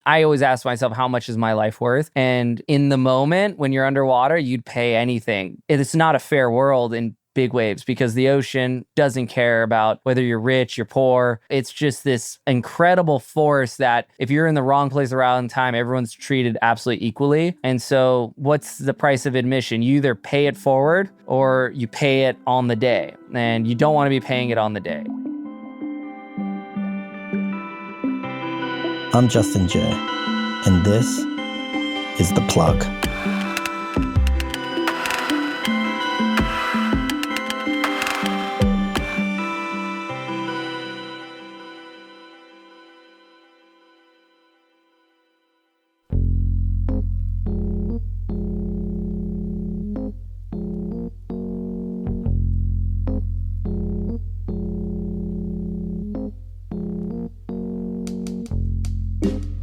I always ask myself, how much is my life worth? And in the moment when you're underwater, you'd pay anything. It's not a fair world in big waves because the ocean doesn't care about whether you're rich, you're poor. It's just this incredible force that if you're in the wrong place around time, everyone's treated absolutely equally. And so what's the price of admission? You either pay it forward or you pay it on the day. And you don't want to be paying it on the day. I'm Justin J, and this is The Plug.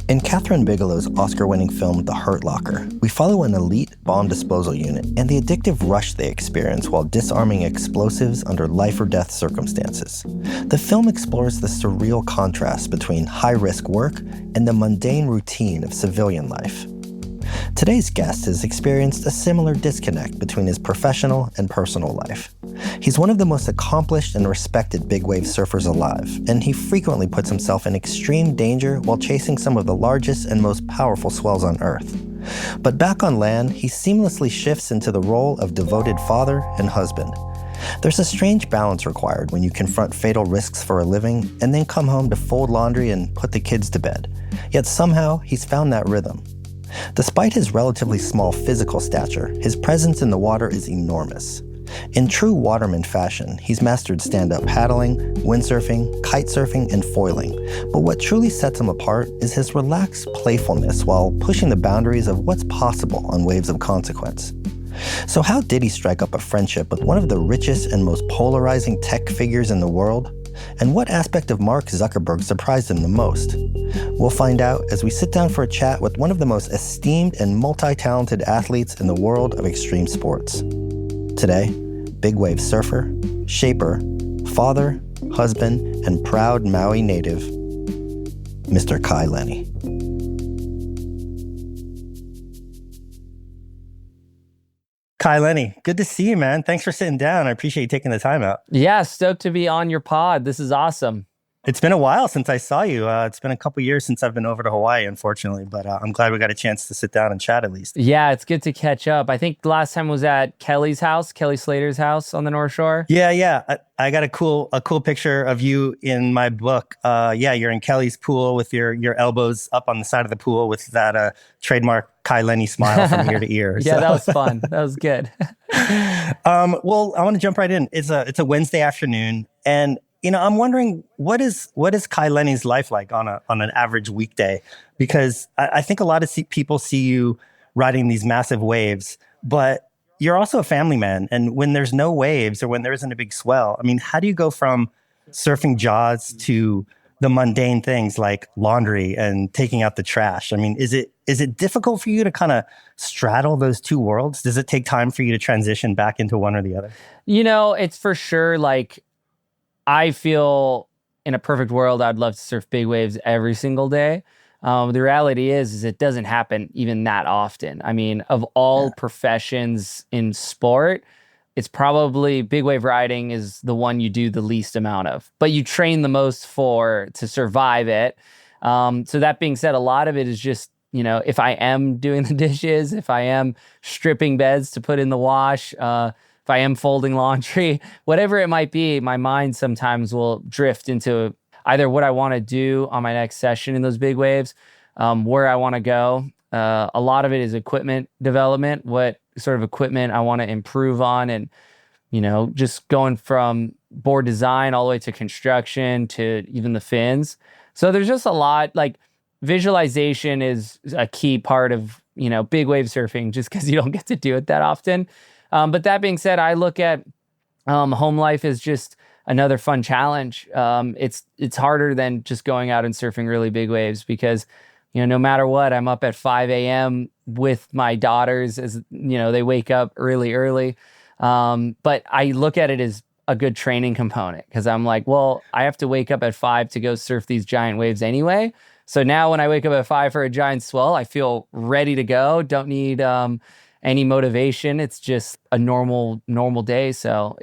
In Kathryn Bigelow's Oscar-winning film The Hurt Locker, we follow an elite bomb disposal unit and the addictive rush they experience while disarming explosives under life-or-death circumstances. The film explores the surreal contrast between high-risk work and the mundane routine of civilian life. Today's guest has experienced a similar disconnect between his professional and personal life. He's one of the most accomplished and respected big wave surfers alive, and he frequently puts himself in extreme danger while chasing some of the largest and most powerful swells on Earth. But back on land, he seamlessly shifts into the role of devoted father and husband. There's a strange balance required when you confront fatal risks for a living and then come home to fold laundry and put the kids to bed. Yet somehow, he's found that rhythm. Despite his relatively small physical stature, his presence in the water is enormous. In true waterman fashion, he's mastered stand-up paddling, windsurfing, kitesurfing, and foiling. But what truly sets him apart is his relaxed playfulness while pushing the boundaries of what's possible on waves of consequence. So how did he strike up a friendship with one of the richest and most polarizing tech figures in the world? And what aspect of Mark Zuckerberg surprised him the most? We'll find out as we sit down for a chat with one of the most esteemed and multi-talented athletes in the world of extreme sports. Today, big wave surfer, shaper, father, husband, and proud Maui native, Mr. Kai Lenny. Kai Lenny, good to see you, man. Thanks for sitting down. I appreciate you taking the time out. Yeah, stoked to be on your pod. This is awesome. It's been a while since I saw you. It's been a couple years since I've been over to Hawaii, unfortunately, but I'm glad we got a chance to sit down and chat at least. Yeah, it's good to catch up. I think the last time was at Kelly's house, Kelly Slater's house on the North Shore. Yeah. I got a cool picture of you in my book. You're in Kelly's pool with your elbows up on the side of the pool with that trademark Kai Lenny smile from ear to ear. Yeah, so. That was fun. That was good. Well, I want to jump right in. It's a Wednesday afternoon, and I'm wondering what is Kai Lenny's life like on an average weekday? Because I think a lot of people see you riding these massive waves, but you're also a family man. And when there's no waves or when there isn't a big swell, I mean, how do you go from surfing jaws to the mundane things like laundry and taking out the trash? I mean, is it difficult for you to kind of straddle those two worlds? Does it take time for you to transition back into one or the other? It's for sure like, I feel in a perfect world, I'd love to surf big waves every single day. The reality is it doesn't happen even that often. I mean, of all professions in sport, it's probably big wave riding is the one you do the least amount of, but you train the most to survive it. So that being said, a lot of it is just, if I am doing the dishes, if I am stripping beds to put in the wash, if I am folding laundry, whatever it might be, my mind sometimes will drift into either what I want to do on my next session in those big waves, where I want to go. A lot of it is equipment development, what sort of equipment I want to improve on, and, just going from board design all the way to construction to even the fins. So there's just a lot, like visualization is a key part of, big wave surfing just because you don't get to do it that often. But that being said, I look at home life as just another fun challenge. It's harder than just going out and surfing really big waves because, no matter what, I'm up at 5 a.m. with my daughters as, they wake up early. But I look at it as a good training component because I'm like, well, I have to wake up at 5 to go surf these giant waves anyway. So now when I wake up at 5 for a giant swell, I feel ready to go. Don't need any motivation. It's just a normal day. So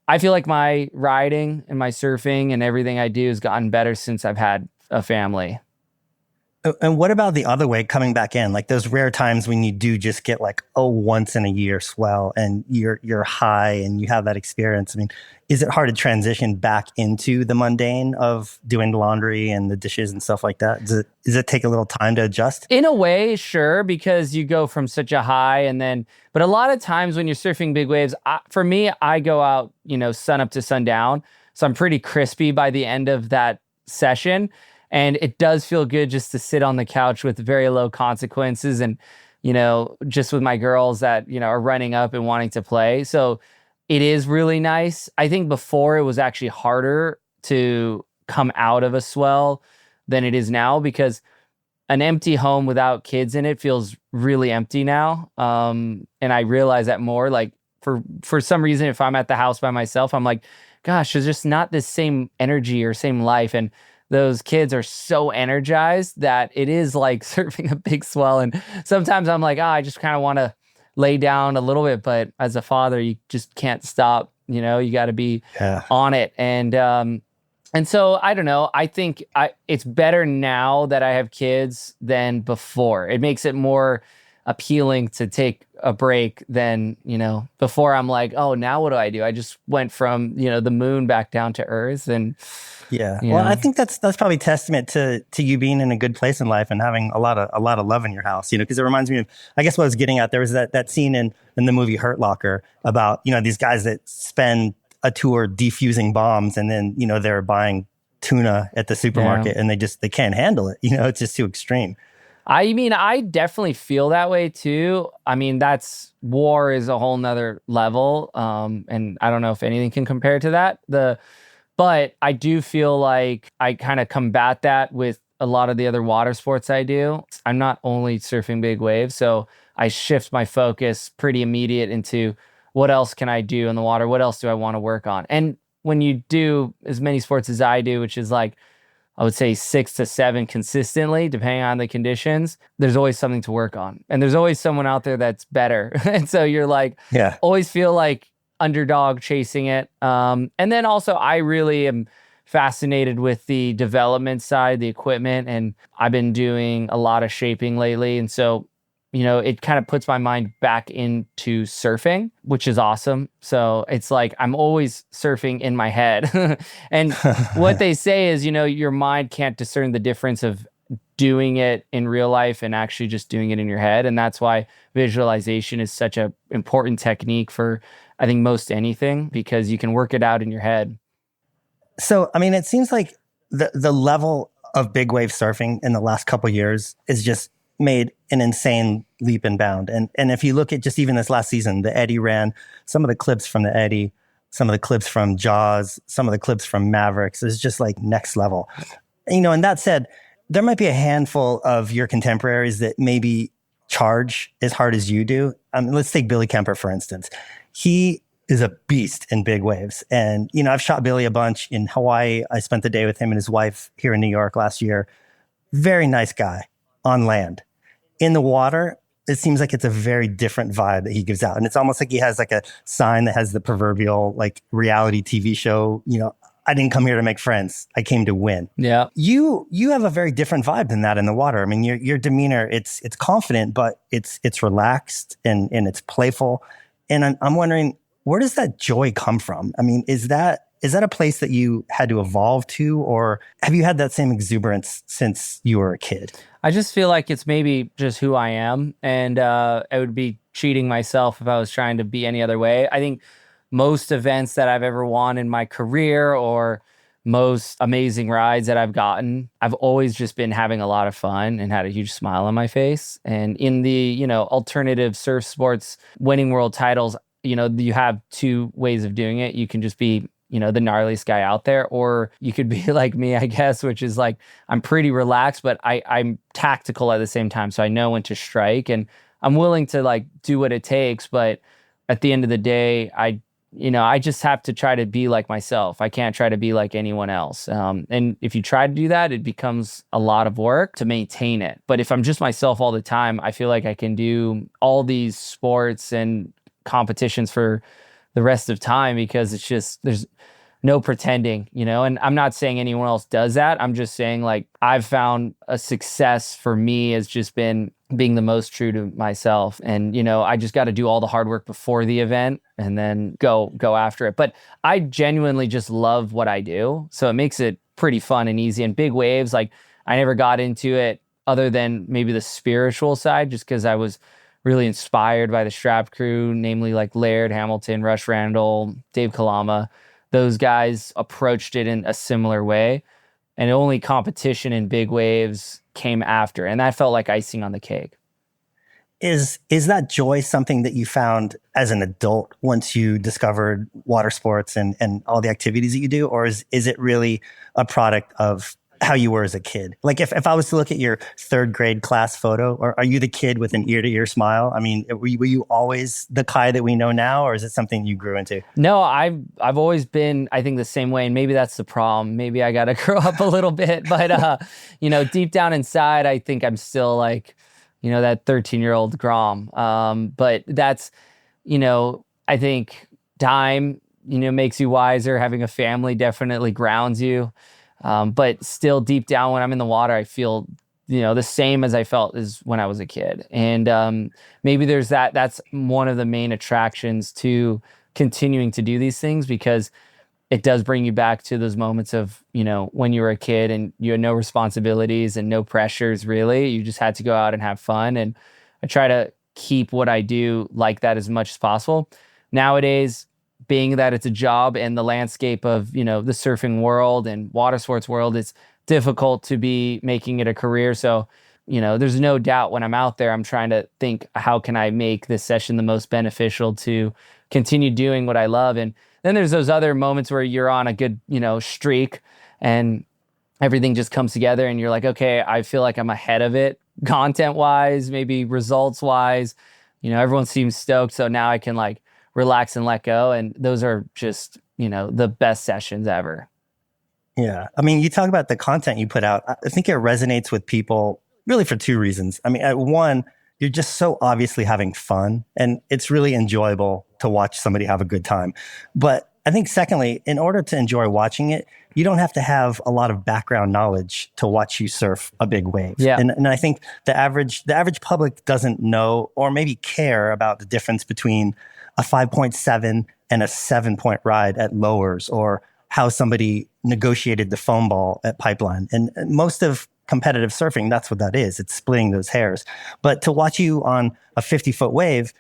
I feel like my riding and my surfing and everything I do has gotten better since I've had a family. And what about the other way, coming back in, like those rare times when you do just get like a once in a year swell and you're high and you have that experience? I mean, is it hard to transition back into the mundane of doing laundry and the dishes and stuff like that? Does it take a little time to adjust? In a way, sure, because you go from such a high but a lot of times when you're surfing big waves, for me, I go out, sun up to sundown. So I'm pretty crispy by the end of that session. And it does feel good just to sit on the couch with very low consequences and, just with my girls that, are running up and wanting to play. So it is really nice. I think before it was actually harder to come out of a swell than it is now because an empty home without kids in it feels really empty now. And I realize that more like for some reason, if I'm at the house by myself, I'm like, gosh, there's just not the same energy or same life. And those kids are so energized that it is like surfing a big swell. And sometimes I'm like, I just kind of want to lay down a little bit. But as a father, you just can't stop. You got to be on it. And so I don't know. I think it's better now that I have kids than before. It makes it more appealing to take a break than, before I'm like, oh, now what do? I just went from, the moon back down to Earth. And yeah. Well, I think that's probably testament to you being in a good place in life and having a lot of love in your house, because it reminds me of, I guess what I was getting at, there was that scene in the movie Hurt Locker about, these guys that spend a tour defusing bombs and then, they're buying tuna at the supermarket and they can't handle it. It's just too extreme. I mean, I definitely feel that way too. I mean, war is a whole nother level. And I don't know if anything can compare to that. But I do feel like I kind of combat that with a lot of the other water sports I do. I'm not only surfing big waves, so I shift my focus pretty immediate into what else can I do in the water? What else do I want to work on? And when you do as many sports as I do, which is like, I would say 6 to 7 consistently, depending on the conditions, there's always something to work on. And there's always someone out there that's better. And so you're like, always feel like underdog chasing it. And then also I really am fascinated with the development side, the equipment, and I've been doing a lot of shaping lately. And so, it kind of puts my mind back into surfing, which is awesome. So it's like I'm always surfing in my head. And what they say is, your mind can't discern the difference of doing it in real life and actually just doing it in your head. And that's why visualization is such an important technique for, I think, most anything, because you can work it out in your head. So, I mean, it seems like the level of big wave surfing in the last couple of years is just made an insane leap and bound. And if you look at just even this last season, the Eddie ran some of the clips from the Eddie, some of the clips from Jaws, some of the clips from Mavericks. It's just like next level. And that said, there might be a handful of your contemporaries that maybe charge as hard as you do. Let's take Billy Kemper, for instance. He is a beast in big waves. And, I've shot Billy a bunch in Hawaii. I spent the day with him and his wife here in New York last year. Very nice guy on land. In the water, it seems like it's a very different vibe that he gives out. And it's almost like he has like a sign that has the proverbial like reality TV show, I didn't come here to make friends. I came to win. Yeah. You have a very different vibe than that in the water. I mean, your demeanor, it's confident, but it's relaxed and it's playful. And I'm wondering, where does that joy come from? I mean, is that a place that you had to evolve to, or have you had that same exuberance since you were a kid? I just feel like it's maybe just who I am, and I would be cheating myself if I was trying to be any other way. I think most events that I've ever won in my career or most amazing rides that I've gotten, I've always just been having a lot of fun and had a huge smile on my face. And in the, alternative surf sports winning world titles, you have 2 ways of doing it. You can just be, the gnarliest guy out there, or you could be like me, I guess, which is like, I'm pretty relaxed, but I'm tactical at the same time. So I know when to strike and I'm willing to like do what it takes. But at the end of the day, I I just have to try to be like myself. I can't try to be like anyone else. And if you try to do that, it becomes a lot of work to maintain it. But if I'm just myself all the time, I feel like I can do all these sports and competitions for the rest of time, because it's just, there's no pretending, and I'm not saying anyone else does that. I'm just saying, like, I've found a success for me has just been being the most true to myself. And, I just got to do all the hard work before the event and then go after it. But I genuinely just love what I do. So it makes it pretty fun and easy. And big waves, like, I never got into it other than maybe the spiritual side, just because I was really inspired by the strap crew, namely like Laird, Hamilton, Rush Randall, Dave Kalama. Those guys approached it in a similar way, and only competition in big waves came after. And that felt like icing on the cake. Is that joy something that you found as an adult once you discovered water sports and all the activities that you do? Or is it really a product of how you were as a kid? Like if I was to look at your third grade class photo, or are you the kid with an ear to ear smile? I mean, were you always the Kai that we know now, or is it something you grew into? No, I've always been, I think, the same way. And maybe that's the problem. Maybe I got to grow up a little bit, but deep down inside, I think I'm still like, that 13-year-old Grom. But that's, I think time, makes you wiser. Having a family definitely grounds you. But still deep down when I'm in the water, I feel, the same as I felt as when I was a kid. And maybe there's that's one of the main attractions to continuing to do these things, because it does bring you back to those moments of, when you were a kid and you had no responsibilities and no pressures, really. You just had to go out and have fun. And I try to keep what I do like that as much as possible. Nowadays, being that it's a job and the landscape of, the surfing world and water sports world, it's difficult to be making it a career. So, there's no doubt when I'm out there, I'm trying to think, how can I make this session the most beneficial to continue doing what I love? And then there's those other moments where you're on a good, streak and everything just comes together and you're like, okay, I feel like I'm ahead of it content wise, maybe results wise. Everyone seems stoked. So now I can like relax and let go. And those are just, the best sessions ever. Yeah. I mean, you talk about the content you put out. I think it resonates with people really for two reasons. I mean, one, you're just so obviously having fun, and it's really enjoyable to watch somebody have a good time. But I think secondly, in order to enjoy watching it, you don't have to have a lot of background knowledge to watch you surf a big wave. Yeah. And I think the average public doesn't know or maybe care about the difference between a 5.7 and a 7-point ride at lowers, or how somebody negotiated the foam ball at Pipeline. And most of competitive surfing, that's what that is. It's splitting those hairs. But to watch you on a 50-foot wave,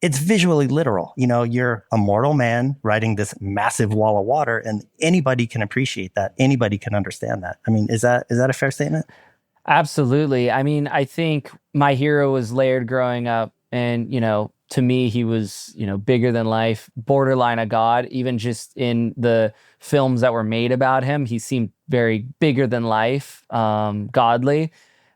it's visually literal. You're a mortal man riding this massive wall of water, and anybody can appreciate that. Anybody can understand that. I mean, is that a fair statement? Absolutely. I mean, I think my hero was Laird growing up, and, to me, he was, bigger than life, borderline a god. Even just in the films that were made about him, he seemed very bigger than life, godly.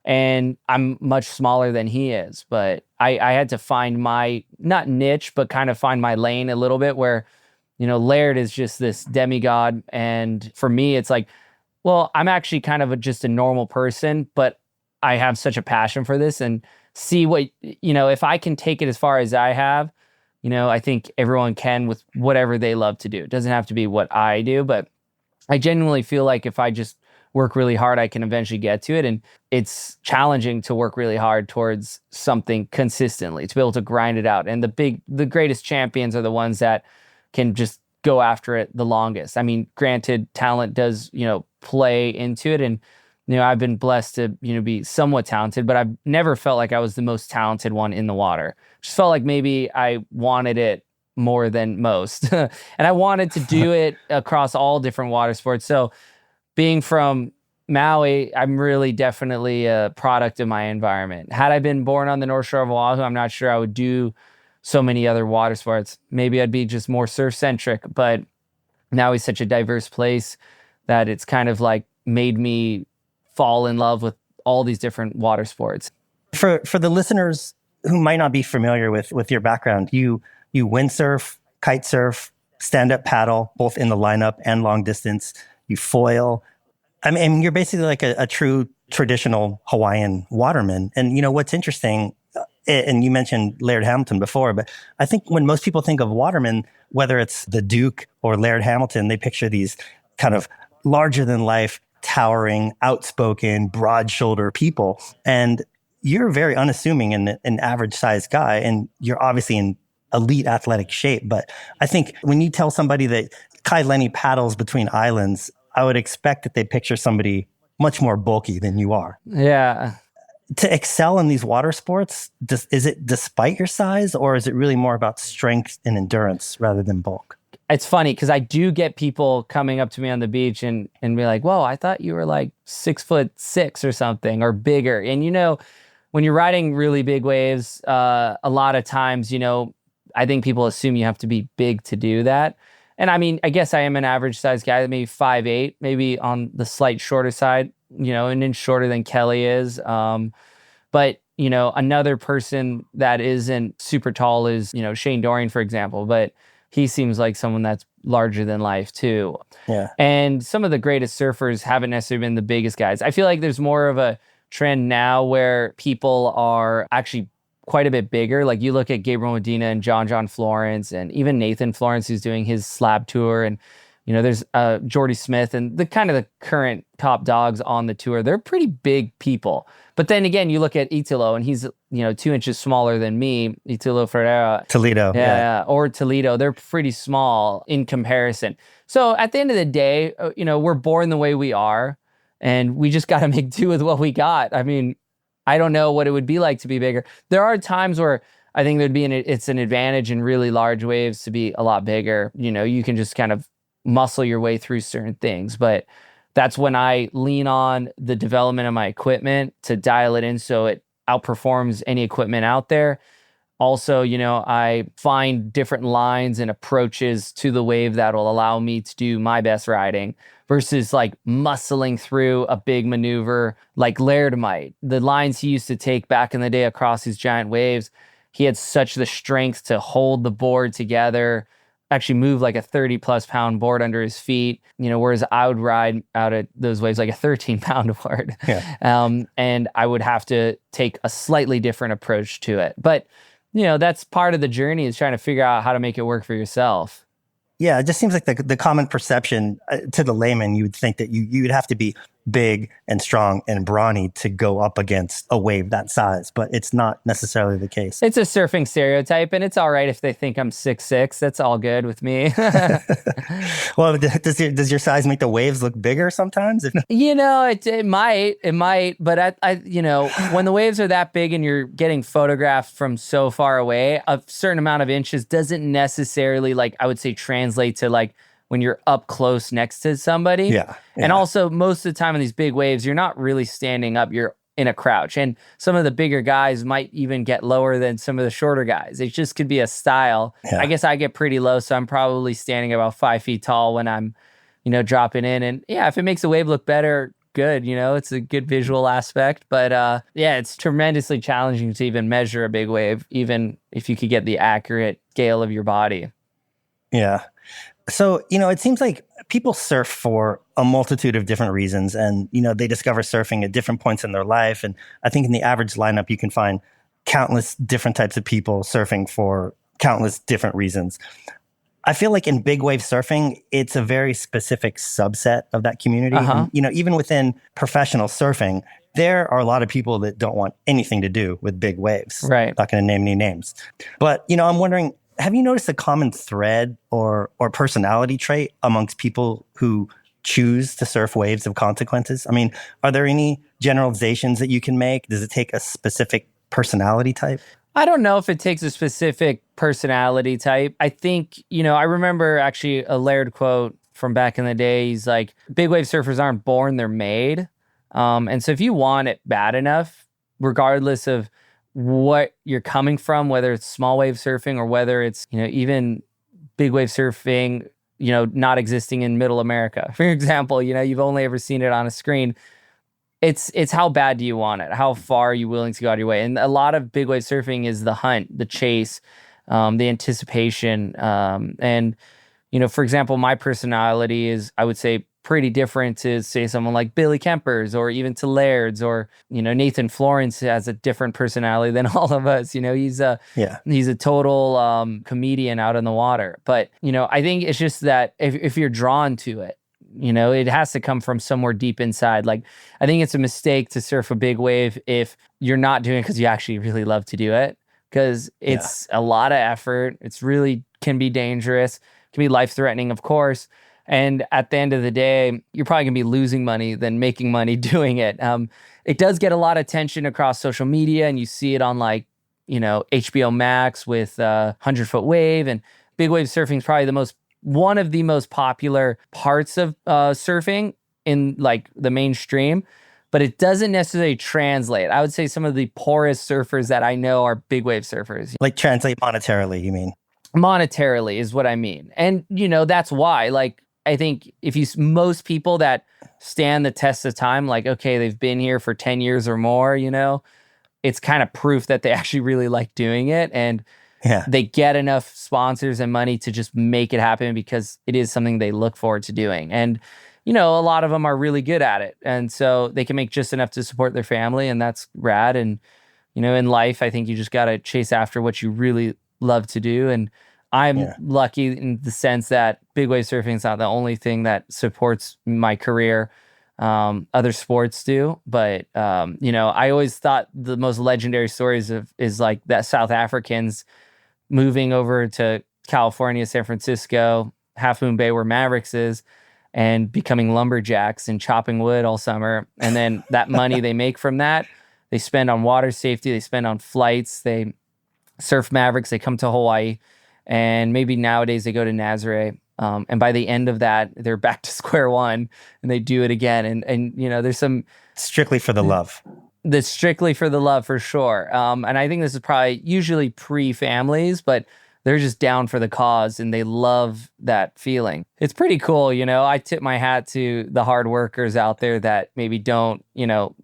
And I'm much smaller than he is. But I had to find my, not niche, but kind of find my lane a little bit where, Laird is just this demigod. And for me, it's like, well, I'm actually kind of just a normal person, but I have such a passion for this, and see what, if I can take it as far as I have, I think everyone can with whatever they love to do. It doesn't have to be what I do, but I genuinely feel like if I just work really hard, I can eventually get to it. And it's challenging to work really hard towards something consistently, to be able to grind it out. And the greatest champions are the ones that can just go after it the longest. I mean, granted, talent does, play into it. And I've been blessed to, be somewhat talented, but I've never felt like I was the most talented one in the water. Just felt like maybe I wanted it more than most. And I wanted to do it across all different water sports. So being from Maui, I'm really definitely a product of my environment. Had I been born on the North Shore of Oahu, I'm not sure I would do so many other water sports. Maybe I'd be just more surf-centric, but Maui's such a diverse place that it's kind of like made me fall in love with all these different water sports. For the listeners who might not be familiar with your background, you windsurf, kitesurf, stand-up paddle, both in the lineup and long distance. You foil. I mean, you're basically like a true traditional Hawaiian waterman. And, what's interesting, and you mentioned Laird Hamilton before, but I think when most people think of watermen, whether it's the Duke or Laird Hamilton, they picture these kind of larger than life, towering, outspoken, broad shoulder people. And you're very unassuming and an average sized guy, and you're obviously in elite athletic shape. But I think when you tell somebody that Lenny paddles between islands, I would expect that they picture somebody much more bulky than you are. Yeah. To excel in these water sports, is it despite your size, or is it really more about strength and endurance rather than bulk? It's funny because I do get people coming up to me on the beach and be like, whoa, I thought you were like 6'6" or something, or bigger. And when you're riding really big waves, a lot of times, I think people assume you have to be big to do that. And I mean, I guess I am an average sized guy, maybe 5'8", maybe on the slight shorter side, an inch shorter than Kelly is. But, another person that isn't super tall is, Shane Dorian, for example, but he seems like someone that's larger than life too. Yeah. And some of the greatest surfers haven't necessarily been the biggest guys. I feel like there's more of a trend now where people are actually quite a bit bigger. Like you look at Gabriel Medina and John Florence, and even Nathan Florence, who's doing his slab tour. And, there's Jordy Smith and the kind of the current top dogs on the tour. They're pretty big people. But then again, you look at Italo and he's, 2 inches smaller than me, Italo Ferreira. Toledo. Yeah. Or Toledo. They're pretty small in comparison. So at the end of the day, we're born the way we are, and we just got to make do with what we got. I mean, I don't know what it would be like to be bigger. There are times where I think it's an advantage in really large waves to be a lot bigger. You can just kind of muscle your way through certain things. But that's when I lean on the development of my equipment to dial it in so it outperforms any equipment out there. Also, I find different lines and approaches to the wave that will allow me to do my best riding versus like muscling through a big maneuver like Laird might. The lines he used to take back in the day across these giant waves, he had such the strength to hold the board together, actually move like a 30 plus pound board under his feet, whereas I would ride out at those waves like a 13-pound board. Yeah. And I would have to take a slightly different approach to it. But, that's part of the journey, is trying to figure out how to make it work for yourself. Yeah, it just seems like the common perception to the layman, you would think that you'd have to be big and strong and brawny to go up against a wave that size, but it's not necessarily the case. It's a surfing stereotype, and it's all right if they think I'm 6'6". That's all good with me. Well, does your size make the waves look bigger sometimes? It might, but I when the waves are that big and you're getting photographed from so far away, a certain amount of inches doesn't necessarily, like, I would say, translate to like when you're up close next to somebody. Yeah. And also, most of the time on these big waves, you're not really standing up, you're in a crouch. And some of the bigger guys might even get lower than some of the shorter guys. It just could be a style. Yeah. I guess I get pretty low, so I'm probably standing about 5 feet tall when I'm, dropping in. And yeah, if it makes the wave look better, good. It's a good visual aspect. But it's tremendously challenging to even measure a big wave, even if you could get the accurate scale of your body. Yeah. So, it seems like people surf for a multitude of different reasons, and, they discover surfing at different points in their life. And I think in the average lineup, you can find countless different types of people surfing for countless different reasons. I feel like in big wave surfing, it's a very specific subset of that community. Uh-huh. And, even within professional surfing, there are a lot of people that don't want anything to do with big waves. Right. Not going to name any names. But, I'm wondering, have you noticed a common thread or personality trait amongst people who choose to surf waves of consequences? I mean, are there any generalizations that you can make? Does it take a specific personality type? I don't know if it takes a specific personality type. I think, I remember actually a Laird quote from back in the day. He's like, big wave surfers aren't born, they're made. And so if you want it bad enough, regardless of what you're coming from, whether it's small wave surfing or whether it's, even big wave surfing, not existing in middle America, for example, you've only ever seen it on a screen. It's how bad do you want it? How far are you willing to go out of your way? And a lot of big wave surfing is the hunt, the chase, the anticipation. And, For example, my personality is, I would say, pretty different to, say, someone like Billy Kemper's or even to Laird's, or, Nathan Florence has a different personality than all of us. He's a total comedian out in the water. But, I think it's just that if you're drawn to it, it has to come from somewhere deep inside. Like, I think it's a mistake to surf a big wave if you're not doing it because you actually really love to do it, because it's a lot of effort. It's really can be dangerous, can be life-threatening, of course. And at the end of the day, you're probably gonna be losing money than making money doing it. It does get a lot of attention across social media, and you see it on HBO Max with 100-foot wave, and big wave surfing is probably one of the most popular parts of surfing in the mainstream, but it doesn't necessarily translate. I would say some of the poorest surfers that I know are big wave surfers. Like translate monetarily, you mean? Monetarily is what I mean. And, that's why, I think most people that stand the test of time, okay, they've been here for 10 years or more, it's kind of proof that they actually really like doing it. And they get enough sponsors and money to just make it happen because it is something they look forward to doing. And, a lot of them are really good at it. And so they can make just enough to support their family, and that's rad. And, in life, I think you just got to chase after what you really love to do. And I'm lucky in the sense that big wave surfing is not the only thing that supports my career. Other sports do, but I always thought the most legendary stories is that South Africans moving over to California, San Francisco, Half Moon Bay where Mavericks is, and becoming lumberjacks and chopping wood all summer. And then that money they make from that, they spend on water safety, they spend on flights, they surf Mavericks, they come to Hawaii, and maybe nowadays they go to Nazare. And by the end of that, they're back to square one and they do it again. And there's some strictly for the love. That's strictly for the love, for sure. And I think this is probably usually pre-families, but they're just down for the cause and they love that feeling. It's pretty cool. I tip my hat to the hard workers out there that maybe don't,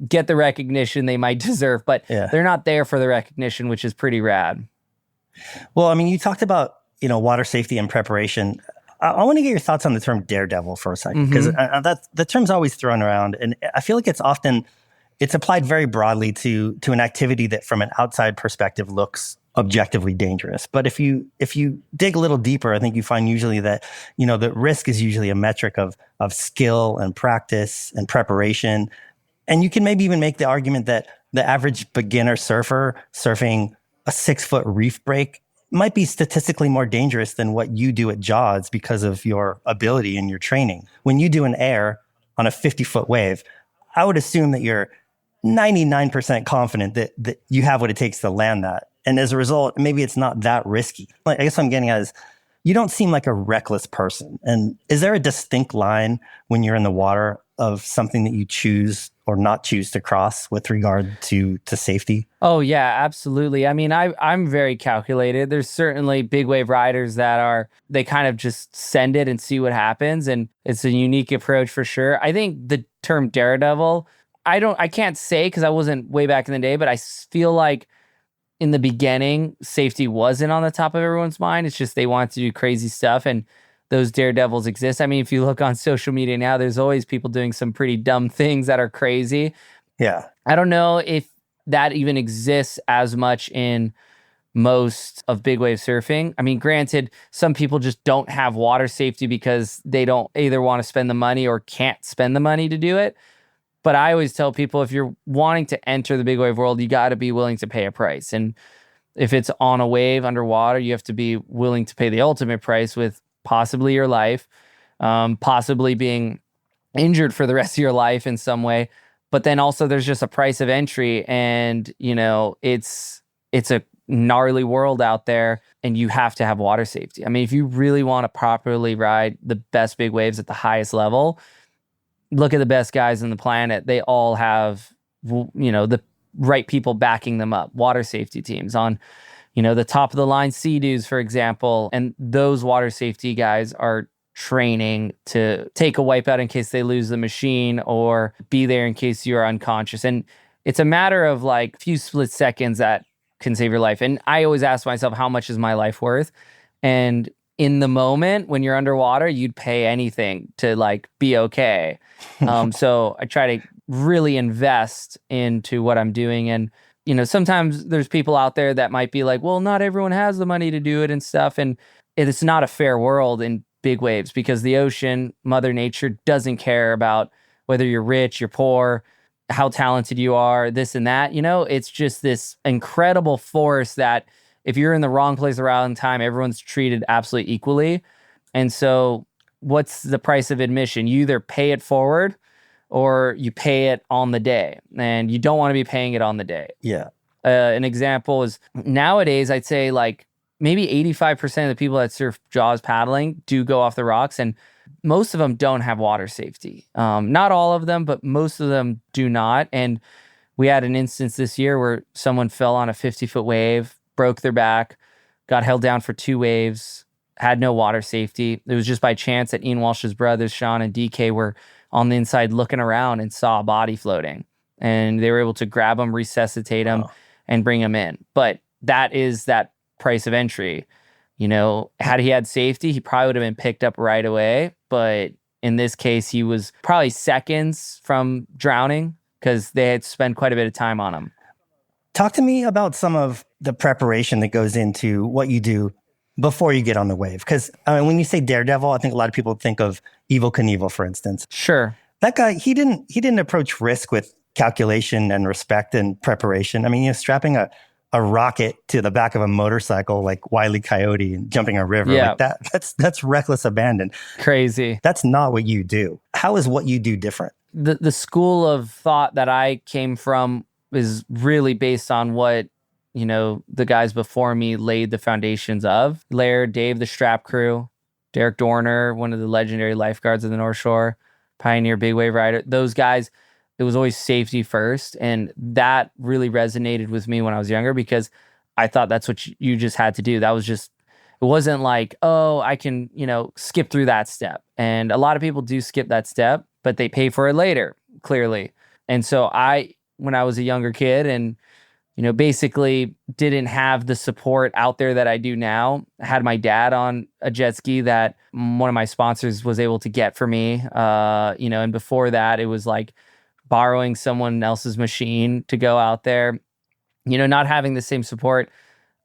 get the recognition they might deserve, but they're not there for the recognition, which is pretty rad. Well, I mean, you talked about, water safety and preparation. I want to get your thoughts on the term daredevil for a second, because the term's always thrown around, and I feel like it's applied very broadly to an activity that from an outside perspective looks objectively dangerous. But if you dig a little deeper, I think you find usually that, the risk is usually a metric of skill and practice and preparation. And you can maybe even make the argument that the average beginner surfer surfing a 6-foot reef break might be statistically more dangerous than what you do at Jaws because of your ability and your training. When you do an air on a 50-foot wave, I would assume that you're 99% confident that you have what it takes to land that. And as a result, maybe it's not that risky. I guess what I'm getting at is you don't seem like a reckless person. And is there a distinct line when you're in the water of something that you choose or not choose to cross with regard to safety? Oh, yeah, absolutely. I mean, I'm very calculated. There's certainly big wave riders they kind of just send it and see what happens. And it's a unique approach for sure. I think the term daredevil, I can't say because I wasn't way back in the day, but I feel like in the beginning, safety wasn't on the top of everyone's mind. It's just they want to do crazy stuff, and those daredevils exist. I mean, if you look on social media now, there's always people doing some pretty dumb things that are crazy. Yeah. I don't know if that even exists as much in most of big wave surfing. I mean, granted, some people just don't have water safety because they don't either want to spend the money or can't spend the money to do it. But I always tell people, if you're wanting to enter the big wave world, you got to be willing to pay a price. And if it's on a wave underwater, you have to be willing to pay the ultimate price with possibly your life, possibly being injured for the rest of your life in some way. But then also there's just a price of entry, and it's a gnarly world out there, and you have to have water safety. I mean, if you really want to properly ride the best big waves at the highest level, look at the best guys on the planet. They all have, the right people backing them up. Water safety teams on, the top of the line Sea-Doos, for example. And those water safety guys are training to take a wipeout in case they lose the machine or be there in case you're unconscious. And it's a matter of a few split seconds that can save your life. And I always ask myself, how much is my life worth? And in the moment when you're underwater, you'd pay anything to like be okay. So I try to really invest into what I'm doing. And, you know, sometimes there's people out there that might be like, well, not everyone has the money to do it and stuff. And it's not a fair world in big waves because the ocean, Mother Nature, doesn't care about whether you're rich, you're poor, how talented you are, this and that. You know, it's just this incredible force that if you're in the wrong place at the wrong time, everyone's treated absolutely equally. And so what's the price of admission? You either pay it forward or you pay it on the day. And you don't want to be paying it on the day. Yeah. An example is nowadays, I'd say like maybe 85% of the people that surf Jaws paddling do go off the rocks. And most of them don't have water safety. Not all of them, but most of them do not. And we had an instance this year where someone fell on a 50-foot wave, broke their back, got held down for 2 waves, had no water safety. It was just by chance that Ian Walsh's brothers, Sean and DK, were on the inside looking around and saw a body floating. And they were able to grab him, resuscitate him, and bring him in. But that is that price of entry. You know, had he had safety, he probably would have been picked up right away. But in this case, he was probably seconds from drowning because they had spent quite a bit of time on him. Talk to me about some of the preparation that goes into what you do before you get on the wave. Because when you say Daredevil, I think a lot of people think of Evel Knievel, for instance. Sure. That guy, he didn't approach risk with calculation and respect and preparation. I mean, you know, strapping a rocket to the back of a motorcycle like Wile E. Coyote and jumping a river like that's reckless abandon. Crazy. That's not what you do. How is what you do different? The school of thought that I came from is really based on what, you know, the guys before me laid the foundations of. Laird, Dave, the strap crew, Derek Dorner, one of the legendary lifeguards of the North Shore, pioneer big wave rider. Those guys, it was always safety first. And that really resonated with me when I was younger because I thought that's what you just had to do. That was just, it wasn't like, oh, I can, you know, skip through that step. And a lot of people do skip that step, but they pay for it later, clearly. And so when I was a younger kid and, you know, basically didn't have the support out there that I do now. I had my dad on a jet ski that one of my sponsors was able to get for me, you know, and before that, it was like borrowing someone else's machine to go out there, you know, not having the same support.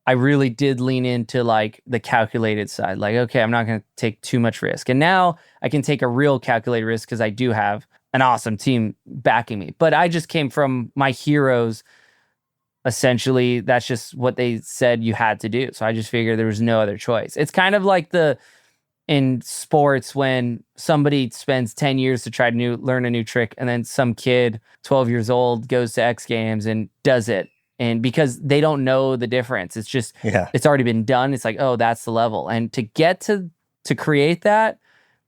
I really did lean into like the calculated side, like, okay, I'm not going to take too much risk. And now I can take a real calculated risk because I do have an awesome team backing me. But I just came from my heroes. Essentially, that's just what they said you had to do. So I just figured there was no other choice. It's kind of like in sports when somebody spends 10 years to try to learn a new trick and then some kid, 12 years old, goes to X Games and does it. And because they don't know the difference, it's just, It's already been done. It's like, oh, that's the level. And to get to create that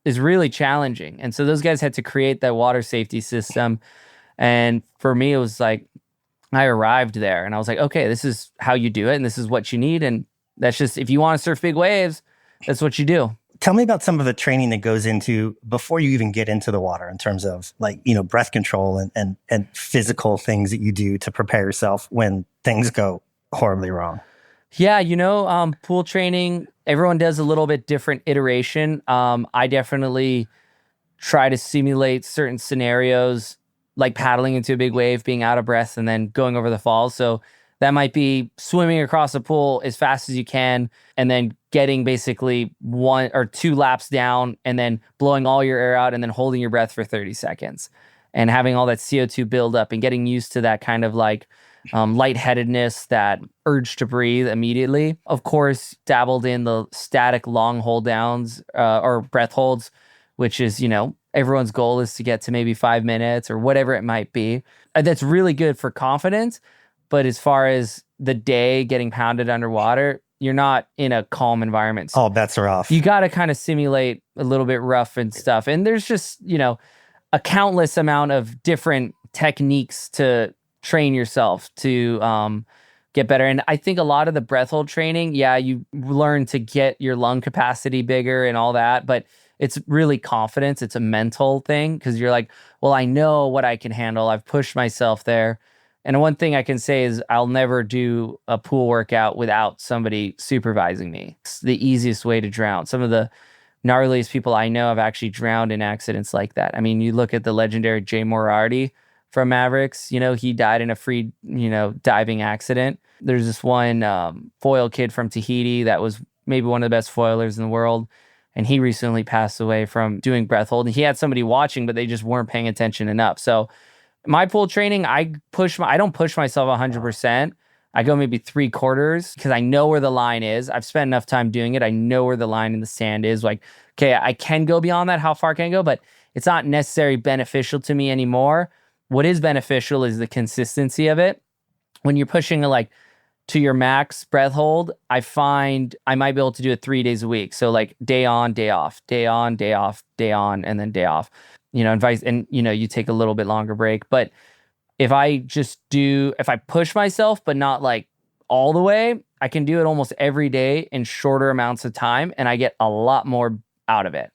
is really challenging. And so those guys had to create that water safety system. And for me, it was like, I arrived there and I was like, okay, this is how you do it. And this is what you need. And that's just, if you want to surf big waves, that's what you do. Tell me about some of the training that goes into before you even get into the water in terms of like, you know, breath control and physical things that you do to prepare yourself when things go horribly wrong. Yeah. You know, pool training, everyone does a little bit different iteration. I definitely try to simulate certain scenarios like paddling into a big wave, being out of breath, and then going over the falls. So that might be swimming across a pool as fast as you can, and then getting basically 1 or 2 laps down, and then blowing all your air out, and then holding your breath for 30 seconds, and having all that CO2 build up, and getting used to that kind of like lightheadedness, that urge to breathe immediately. Of course, dabbled in the static long hold downs or breath holds, which is, you know, everyone's goal is to get to maybe 5 minutes or whatever it might be. That's really good for confidence. But as far as the day getting pounded underwater, you're not in a calm environment. So all bets are off. You got to kind of simulate a little bit rough and stuff. And there's just, you know, a countless amount of different techniques to train yourself to get better. And I think a lot of the breath hold training, you learn to get your lung capacity bigger and all that. But it's really confidence. It's a mental thing because you're like, well, I know what I can handle. I've pushed myself there. And one thing I can say is I'll never do a pool workout without somebody supervising me. It's the easiest way to drown. Some of the gnarliest people I know have actually drowned in accidents like that. I mean, you look at the legendary Jay Moriarty from Mavericks, he died in a free, diving accident. There's this one foil kid from Tahiti that was maybe one of the best foilers in the world. And he recently passed away from doing breath hold. And he had somebody watching, but they just weren't paying attention enough. So my pool training, I don't push myself 100%. I go maybe 3/4 because I know where the line is. I've spent enough time doing it. I know where the line in the sand is. Like, okay, I can go beyond that. How far can I go? But it's not necessarily beneficial to me anymore. What is beneficial is the consistency of it. When you're pushing to your max breath hold, I find I might be able to do it 3 days a week. So like day on, day off, day on, day off, day on, and then day off. You take a little bit longer break. But if I push myself, but not like all the way, I can do it almost every day in shorter amounts of time, and I get a lot more out of it.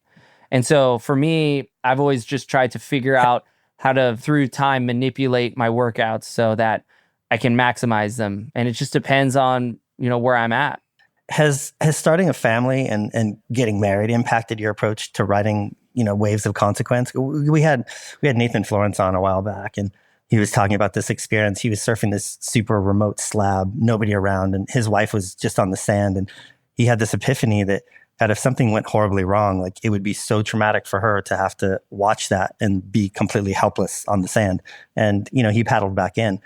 And so for me, I've always just tried to figure out how to, through time, manipulate my workouts so that I can maximize them. And it just depends on, where I'm at. Has starting a family and getting married impacted your approach to riding, waves of consequence? We had Nathan Florence on a while back, and he was talking about this experience. He was surfing this super remote slab, nobody around, and his wife was just on the sand. And he had this epiphany that if something went horribly wrong, like it would be so traumatic for her to have to watch that and be completely helpless on the sand. And, he paddled back in.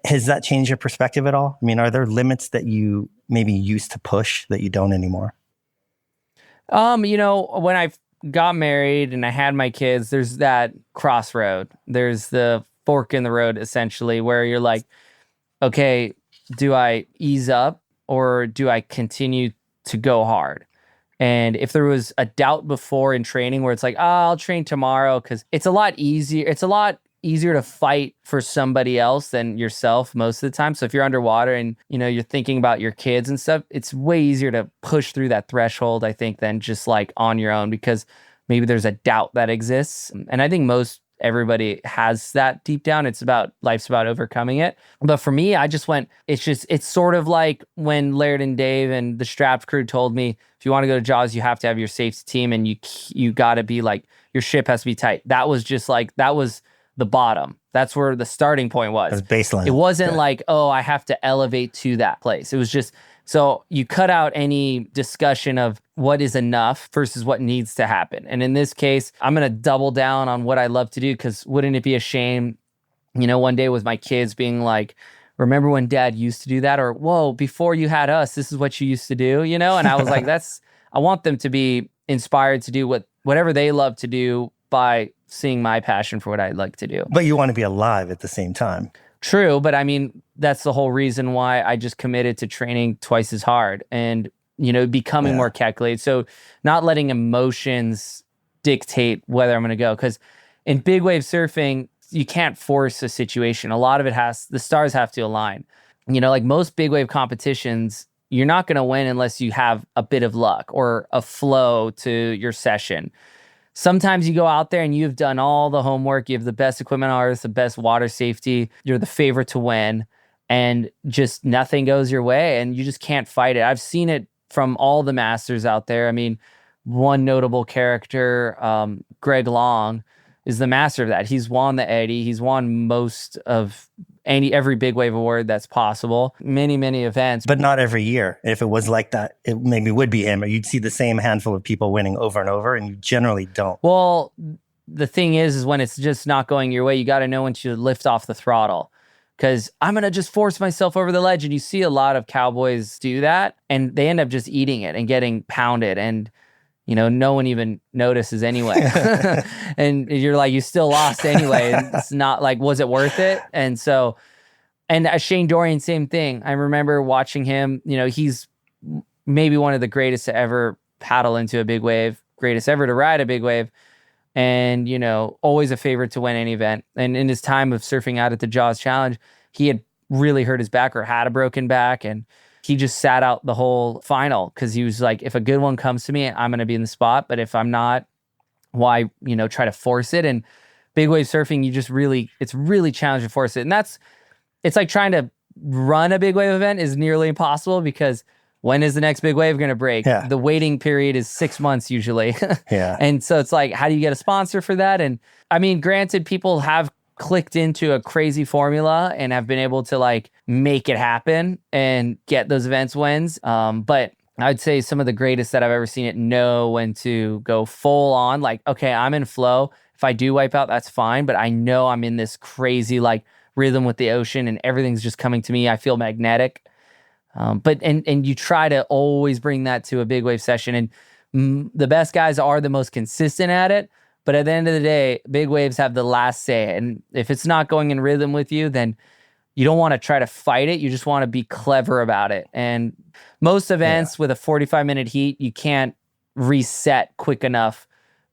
Has that changed your perspective at all? I mean, are there limits that you maybe used to push that you don't anymore? When I got married and I had my kids, there's that crossroad. There's the fork in the road, essentially, where you're like, okay, do I ease up or do I continue to go hard? And if there was a doubt before in training where it's like, I'll train tomorrow, because it's a lot easier. It's a lot easier to fight for somebody else than yourself most of the time. So if you're underwater and, you're thinking about your kids and stuff, it's way easier to push through that threshold, I think, than just like on your own, because maybe there's a doubt that exists. And I think everybody has that deep down. Life's about overcoming it. But for me, I just went, it's sort of like when Laird and Dave and the Strapped crew told me, if you want to go to Jaws, you have to have your safety team, and you got to be like, your ship has to be tight. That was the bottom. That's where the starting point was. It was baseline. It wasn't like, I have to elevate to that place. It was just, so you cut out any discussion of what is enough versus what needs to happen. And in this case, I'm going to double down on what I love to do, because wouldn't it be a shame, one day with my kids being like, remember when dad used to do that? Or, whoa, before you had us, this is what you used to do, And I was like, I want them to be inspired to do whatever they love to do by seeing my passion for what I like to do. But you want to be alive at the same time. True, but I mean, that's the whole reason why I just committed to training twice as hard and, becoming more calculated. So not letting emotions dictate whether I'm going to go. Because in big wave surfing, you can't force a situation. A lot of it the stars have to align. Like most big wave competitions, you're not going to win unless you have a bit of luck or a flow to your session. Sometimes you go out there and you've done all the homework. You have the best equipment artists, the best water safety. You're the favorite to win, and just nothing goes your way, and you just can't fight it. I've seen it from all the masters out there. I mean, one notable character, Greg Long, is the master of that. He's won the Eddie. He's won most of every big wave award that's possible. Many, many events. But not every year. If it was like that, it maybe would be him, or you'd see the same handful of people winning over and over, and you generally don't. Well, the thing is when it's just not going your way, you got to know when to lift off the throttle. Because I'm going to just force myself over the ledge. And you see a lot of cowboys do that, and they end up just eating it and getting pounded. And no one even notices anyway. And you're like, you still lost anyway. And it's not like, was it worth it? And so, and Shane Dorian, same thing. I remember watching him, he's maybe one of the greatest to ever paddle into a big wave, greatest ever to ride a big wave. And, always a favorite to win any event. And in his time of surfing out at the Jaws Challenge, he had really hurt his back or had a broken back. And he just sat out the whole final because he was like, if a good one comes to me, I'm going to be in the spot. But if I'm not, why, try to force it? And big wave surfing, it's really challenging to force it. And that's it's like trying to run a big wave event is nearly impossible because when is the next big wave going to break? Yeah. The waiting period is 6 months usually. Yeah. And so it's like, how do you get a sponsor for that? And I mean, granted, people have clicked into a crazy formula and have been able to like make it happen and get those events wins. But I'd say some of the greatest that I've ever seen it know when to go full on, like, okay, I'm in flow. If I do wipe out, that's fine. But I know I'm in this crazy like rhythm with the ocean and everything's just coming to me. I feel magnetic. But you try to always bring that to a big wave session. And the best guys are the most consistent at it. But at the end of the day, big waves have the last say. And if it's not going in rhythm with you, then you don't want to try to fight it. You just want to be clever about it. And most events with a 45-minute heat, you can't reset quick enough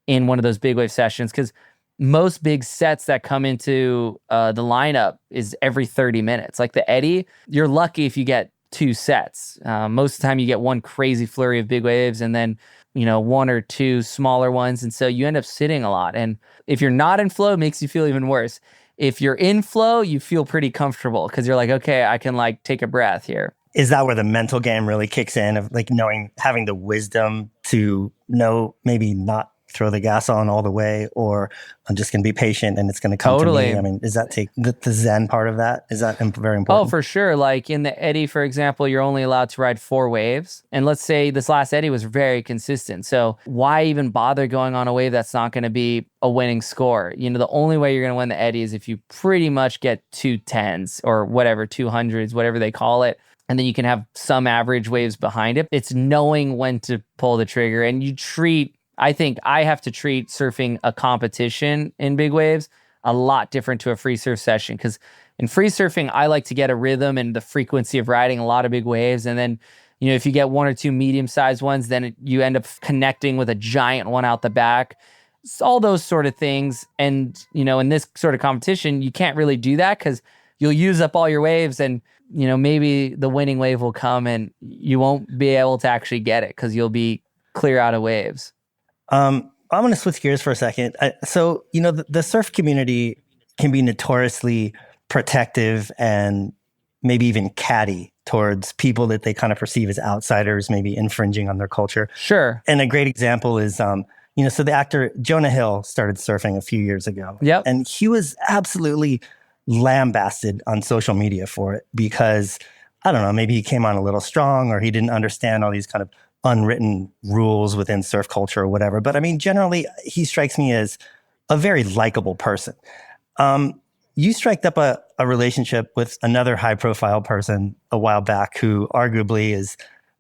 in one of those big wave sessions because most big sets that come into the lineup is every 30 minutes. Like the Eddy, you're lucky if you get 2 sets. Most of the time you get one crazy flurry of big waves and then, you know, 1 or 2 smaller ones. And so you end up sitting a lot. And if you're not in flow, it makes you feel even worse. If you're in flow, you feel pretty comfortable because you're like, okay, I can like take a breath here. Is that where the mental game really kicks in of like knowing, having the wisdom to know, maybe not throw the gas on all the way, or I'm just going to be patient and it's going to come to me? I mean, does that take the Zen part of that? Is that very important? Oh, for sure. Like in the Eddy, for example, you're only allowed to ride 4 waves. And let's say this last Eddy was very consistent. So why even bother going on a wave that's not going to be a winning score? You know, the only way you're going to win the Eddy is if you pretty much get 2 10s or whatever, 200s, whatever they call it. And then you can have some average waves behind it. It's knowing when to pull the trigger. And I think I have to treat surfing a competition in big waves a lot different to a free surf session. Because in free surfing, I like to get a rhythm and the frequency of riding a lot of big waves. And then, you know, if you get 1 or 2 medium-sized ones, then you end up connecting with a giant one out the back. It's all those sort of things. And, you know, in this sort of competition, you can't really do that because you'll use up all your waves and, you know, maybe the winning wave will come and you won't be able to actually get it because you'll be clear out of waves. I'm going to switch gears for a second. So, you know, the surf community can be notoriously protective and maybe even catty towards people that they kind of perceive as outsiders, maybe infringing on their culture. Sure. And a great example is, you know, so the actor Jonah Hill started surfing a few years ago. Yep. And he was absolutely lambasted on social media for it because, I don't know, maybe he came on a little strong or he didn't understand all these kind of unwritten rules within surf culture or whatever. But I mean, generally, he strikes me as a very likable person. You striked up a relationship with another high-profile person a while back who arguably is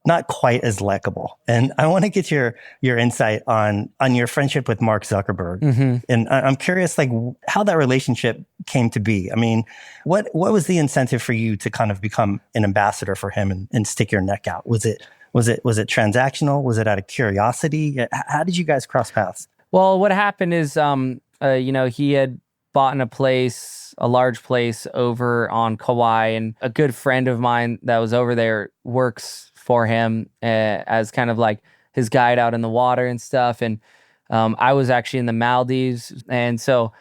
not quite as likable. And I want to get your insight on your friendship with Mark Zuckerberg. Mm-hmm. And I'm curious, like, how that relationship came to be. I mean, what was the incentive for you to kind of become an ambassador for him and stick your neck out? Was it transactional? Was it out of curiosity? How did you guys cross paths? Well, what happened is, you know, he had bought in a large place over on Kauai, and a good friend of mine that was over there works for him as kind of like his guide out in the water and stuff. And I was actually in the Maldives. And so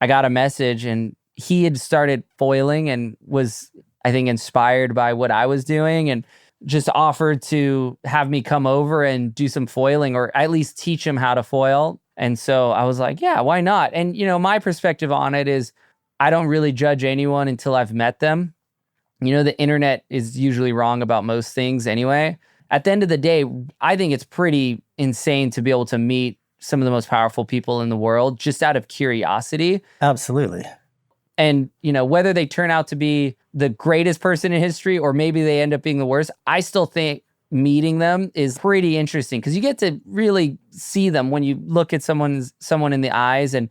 I got a message and he had started foiling and was, I think, inspired by what I was doing and just offered to have me come over and do some foiling or at least teach him how to foil. And so I was like, yeah, why not? And, you know, my perspective on it is I don't really judge anyone until I've met them. You know, the internet is usually wrong about most things anyway. At the end of the day, I think it's pretty insane to be able to meet some of the most powerful people in the world just out of curiosity. Absolutely. And, you know, whether they turn out to be the greatest person in history or maybe they end up being the worst, I still think meeting them is pretty interesting because you get to really see them when you look at someone in the eyes. And,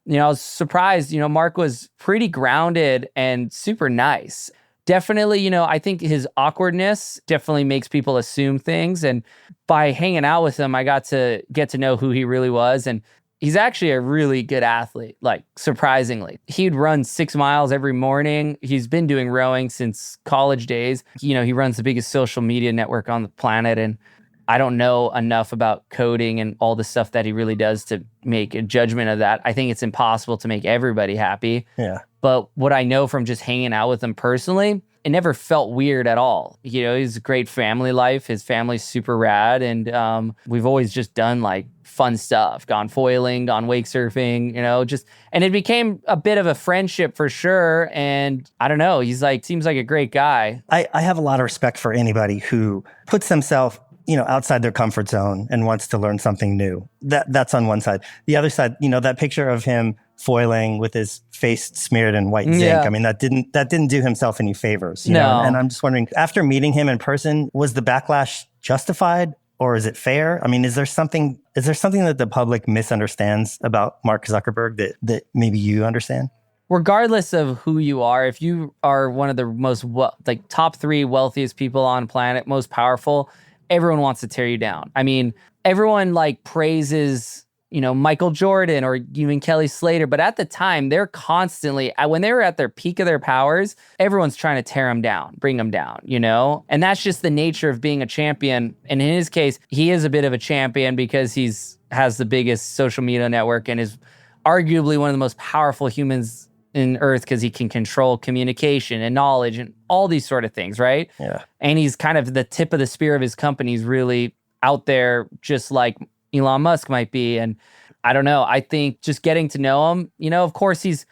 you know, I was surprised, you know, Mark was pretty grounded and super nice. Definitely, you know, I think his awkwardness definitely makes people assume things. And by hanging out with him, I got to get to know who he really was. And he's actually a really good athlete, like surprisingly. He'd run 6 miles every morning. He's been doing rowing since college days. You know, he runs the biggest social media network on the planet. And I don't know enough about coding and all the stuff that he really does to make a judgment of that. I think it's impossible to make everybody happy. Yeah. But what I know from just hanging out with him personally, it never felt weird at all. You know, he's a great family life. His family's super rad. And we've always just done like fun stuff, gone foiling, gone wake surfing, you know, and it became a bit of a friendship for sure. And I don't know, seems like a great guy. I have a lot of respect for anybody who puts themselves, outside their comfort zone and wants to learn something new. That's on one side. The other side, that picture of him foiling with his face smeared in white zinc. Yeah. I mean, that didn't do himself any favors. You know? And I'm just wondering, after meeting him in person, was the backlash justified or is it fair? I mean, is there something that the public misunderstands about Mark Zuckerberg that maybe you understand? Regardless of who you are, if you are one of the most top 3 wealthiest people on the planet, most powerful, everyone wants to tear you down. I mean, everyone praises, Michael Jordan or even Kelly Slater, but at the time, they're constantly, when they were at their peak of their powers, everyone's trying to tear them down, bring them down, And that's just the nature of being a champion. And in his case, he is a bit of a champion because has the biggest social media network and is arguably one of the most powerful humans in Earth because he can control communication and knowledge and all these sort of things, right? Yeah. And he's kind of the tip of the spear of his company. He's really out there just like Elon Musk might be. And I don't know, I think just getting to know him, of course he's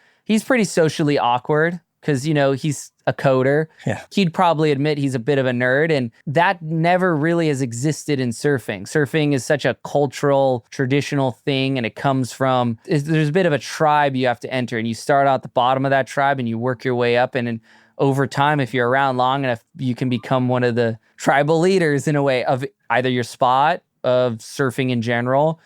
pretty socially awkward because, he's a coder. Yeah. He'd probably admit he's a bit of a nerd, and that never really has existed in surfing. Surfing is such a cultural, traditional thing, and it comes from, there's a bit of a tribe you have to enter, and you start out the bottom of that tribe and you work your way up, and over time, if you're around long enough, you can become one of the tribal leaders in a way of either your spot, of surfing in general.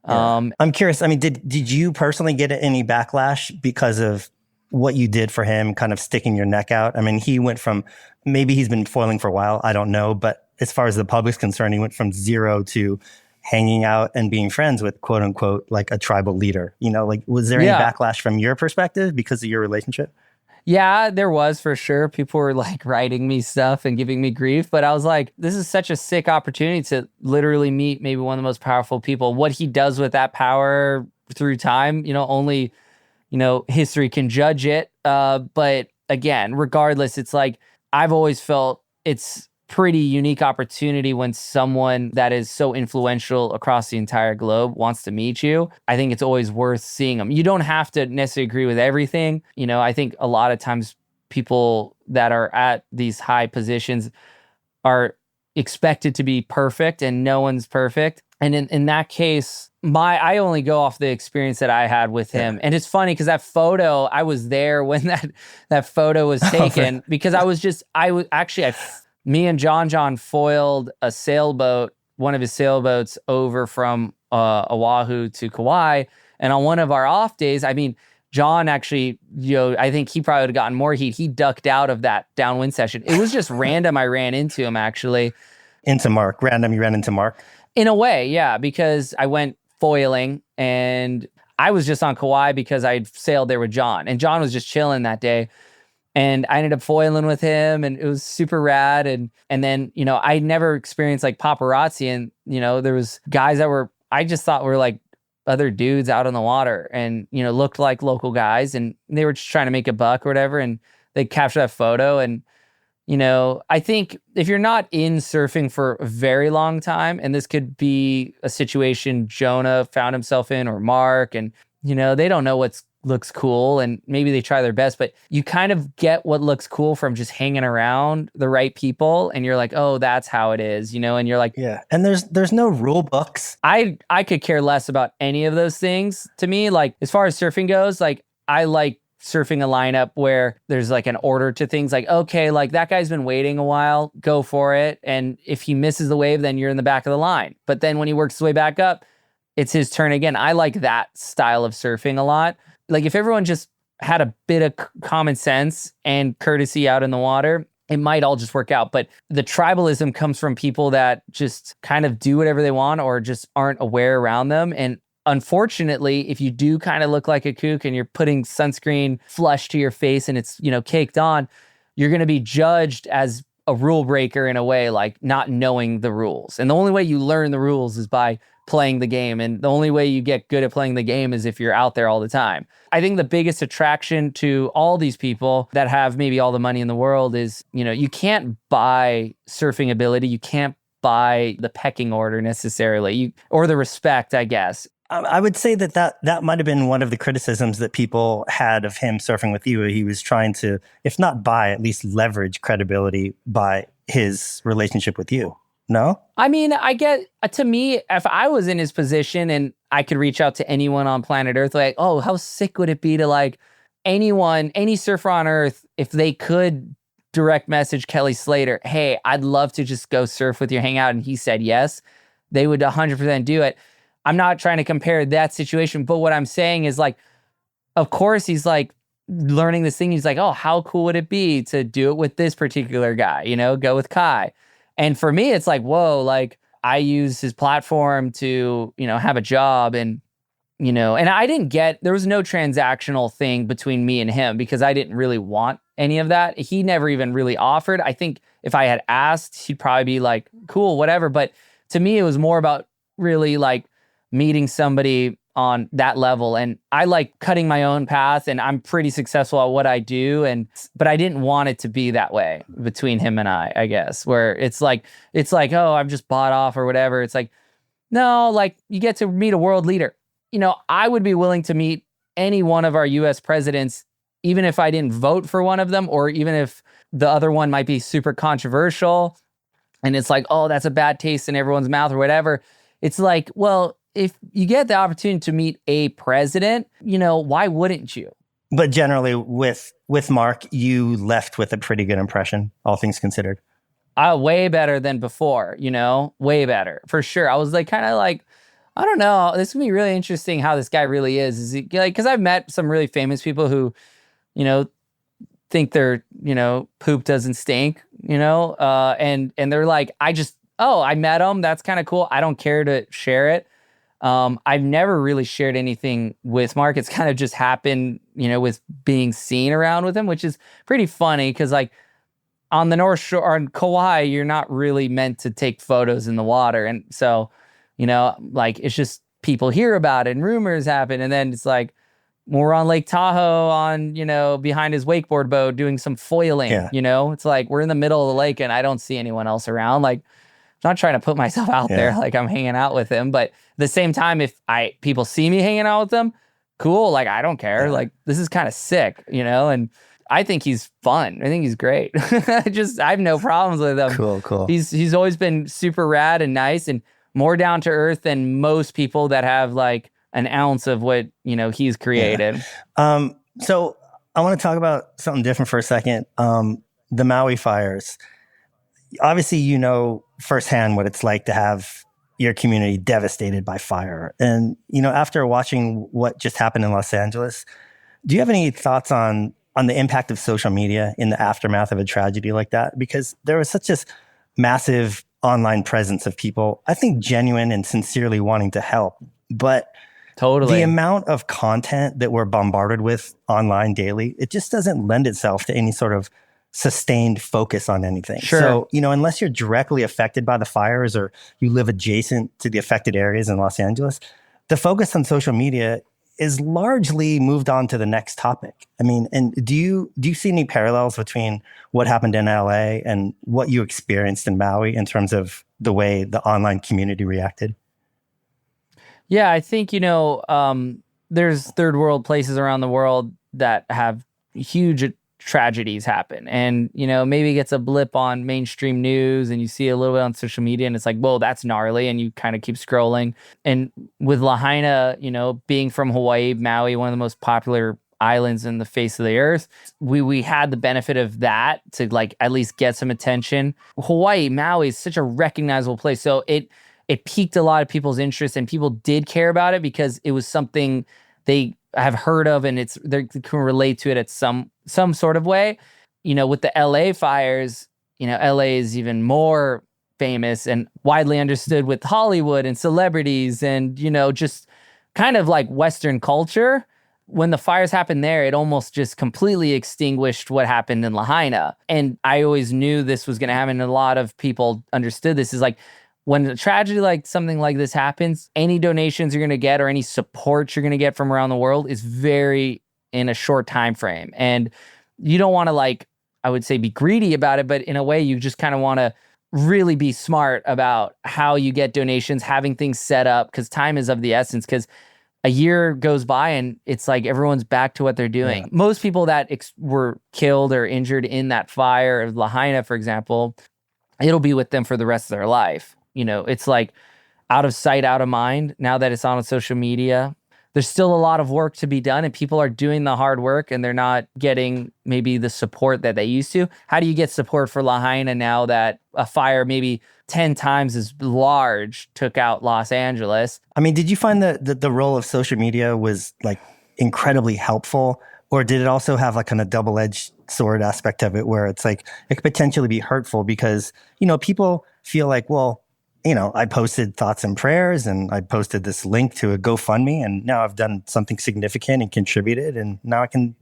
Yeah. I'm curious, I mean, did you personally get any backlash because of what you did for him, kind of sticking your neck out? I mean, he went from, maybe he's been foiling for a while, I don't know, but as far as the public's concerned, he went from 0 to hanging out and being friends with quote unquote, like a tribal leader. Was there any backlash from your perspective because of your relationship? Yeah, there was for sure. People were writing me stuff and giving me grief, but I was like, this is such a sick opportunity to literally meet maybe one of the most powerful people. What he does with that power through time, only history can judge it. But again, regardless, it's I've always felt it's pretty unique opportunity when someone that is so influential across the entire globe wants to meet you. I think it's always worth seeing them. You don't have to necessarily agree with everything. I think a lot of times people that are at these high positions are expected to be perfect, and no one's perfect. And in that case, I only go off the experience that I had with him. And it's funny because that photo, I was there when that photo was taken because me and John foiled a sailboat, one of his sailboats over from Oahu to Kauai. And on one of our off days, I mean, John actually, I think he probably would have gotten more heat. He ducked out of that downwind session. It was just random. I ran into him actually. Into Mark. Random, you ran into Mark? In a way, yeah, because I went foiling and I was just on Kauai because I'd sailed there with John. And John was just chilling that day. And I ended up foiling with him and it was super rad. And then, I never experienced paparazzi, and, there was guys that I just thought were other dudes out on the water and, looked like local guys, and they were just trying to make a buck or whatever. And they captured that photo. And, I think if you're not in surfing for a very long time, and this could be a situation Jonah found himself in, or Mark, and, they don't know what looks cool, and maybe they try their best, but you kind of get what looks cool from just hanging around the right people, and you're like, oh, that's how it is, and you're like, yeah. And there's no rule books. I could care less about any of those things. To me, as far as surfing goes, I like surfing a lineup where there's an order to things, okay, that guy's been waiting a while, go for it, and if he misses the wave, then you're in the back of the line. But then when he works his way back up, it's his turn again. I like that style of surfing a lot. If everyone just had a bit of common sense and courtesy out in the water, it might all just work out. But the tribalism comes from people that just kind of do whatever they want or just aren't aware around them. And unfortunately, if you do kind of look like a kook and you're putting sunscreen flush to your face and it's, caked on, you're going to be judged as a rule breaker in a way, like not knowing the rules. And the only way you learn the rules is by playing the game. And the only way you get good at playing the game is if you're out there all the time. I think the biggest attraction to all these people that have maybe all the money in the world is, you can't buy surfing ability. You can't buy the pecking order necessarily, or the respect, I guess. I would say that might have been one of the criticisms that people had of him surfing with you. He was trying to, if not buy, at least leverage credibility by his relationship with you. No? I mean, I get, to me, if I was in his position and I could reach out to anyone on planet Earth, like, oh, how sick would it be to like anyone, any surfer on Earth, if they could direct message Kelly Slater, hey, I'd love to just go surf with you, hang out. And he said yes, they would 100% do it. I'm not trying to compare that situation, but what I'm saying is like, of course, he's like learning this thing. He's like, oh, how cool would it be to do it with this particular guy, go with Kai. And for me, it's like, whoa, like I use his platform to, have a job and, and there was no transactional thing between me and him because I didn't really want any of that. He never even really offered. I think if I had asked, he'd probably be like, cool, whatever. But to me, it was more about really like meeting somebody on that level. And I like cutting my own path and I'm pretty successful at what I do. But I didn't want it to be that way between him and I guess, where it's like, oh, I'm just bought off or whatever. It's like, no, like you get to meet a world leader. I would be willing to meet any one of our US presidents, even if I didn't vote for one of them, or even if the other one might be super controversial. And it's like, oh, that's a bad taste in everyone's mouth or whatever. It's like, well, if you get the opportunity to meet a president, why wouldn't you? But generally with Mark, you left with a pretty good impression, all things considered. Way better than before, way better for sure. I was like, kind of like, I don't know. This would be really interesting how this guy really is. Is he like, because I've met some really famous people who, think their, poop doesn't stink, and they're like, I met him. That's kind of cool. I don't care to share it. I've never really shared anything with Mark. It's kind of just happened, with being seen around with him, which is pretty funny because like on the North Shore, on Kauai, you're not really meant to take photos in the water. And so, like it's just people hear about it and rumors happen. And then it's like, we're on Lake Tahoe on, behind his wakeboard boat doing some foiling, it's like we're in the middle of the lake and I don't see anyone else around. Like, I'm not trying to put myself out there like I'm hanging out with him, but at the same time, if people see me hanging out with them, cool. Like, I don't care. Like, this is kind of sick, and I think he's fun. I think he's great. I have no problems with him. Cool. He's always been super rad and nice and more down to earth than most people that have like an ounce of what, he's created. Yeah. So I want to talk about something different for a second. The Maui fires. Obviously, firsthand what it's like to have your community devastated by fire. And, after watching what just happened in Los Angeles, do you have any thoughts on the impact of social media in the aftermath of a tragedy like that? Because there was such a massive online presence of people, I think genuine and sincerely wanting to help. But totally, the amount of content that we're bombarded with online daily, it just doesn't lend itself to any sort of sustained focus on anything. Sure. So, unless you're directly affected by the fires or you live adjacent to the affected areas in Los Angeles, the focus on social media is largely moved on to the next topic. I mean, and do you see any parallels between what happened in LA and what you experienced in Maui in terms of the way the online community reacted? Yeah, I think, there's third world places around the world that have huge tragedies happen. And, maybe it gets a blip on mainstream news and you see a little bit on social media and it's like, whoa, that's gnarly. And you kind of keep scrolling. And with Lahaina, being from Hawaii, Maui, one of the most popular islands in the face of the earth, we had the benefit of that to like at least get some attention. Hawaii, Maui is such a recognizable place. So it piqued a lot of people's interest and people did care about it because it was something they have heard of and they can relate to it at some sort of way. With the LA fires, LA is even more famous and widely understood with Hollywood and celebrities and, just kind of like Western culture. when the fires happened there, it almost just completely extinguished what happened in Lahaina. And I always knew this was going to happen. And a lot of people understood this is like, when a tragedy like something like this happens, any donations you're going to get or any support you're going to get from around the world is very in a short time frame. And you don't want to, like, I would say, be greedy about it, but in a way you just kind of want to really be smart about how you get donations, having things set up, because time is of the essence, because a year goes by and it's like everyone's back to what they're doing. Yeah. Most people that were killed or injured in that fire of Lahaina, for example, it'll be with them for the rest of their life. You know, it's like out of sight, out of mind. Now that it's on social media, there's still a lot of work to be done, and people are doing the hard work and they're not getting maybe the support that they used to. How do you get support for Lahaina now that a fire maybe 10 times as large took out Los Angeles? I mean, did you find that the role of social media was like incredibly helpful, or did it also have like kind of double-edged sword aspect of it where it's like it could potentially be hurtful because, you know, people feel like, well, you know, I posted thoughts and prayers and I posted this link to a GoFundMe and now I've done something significant and contributed and now I can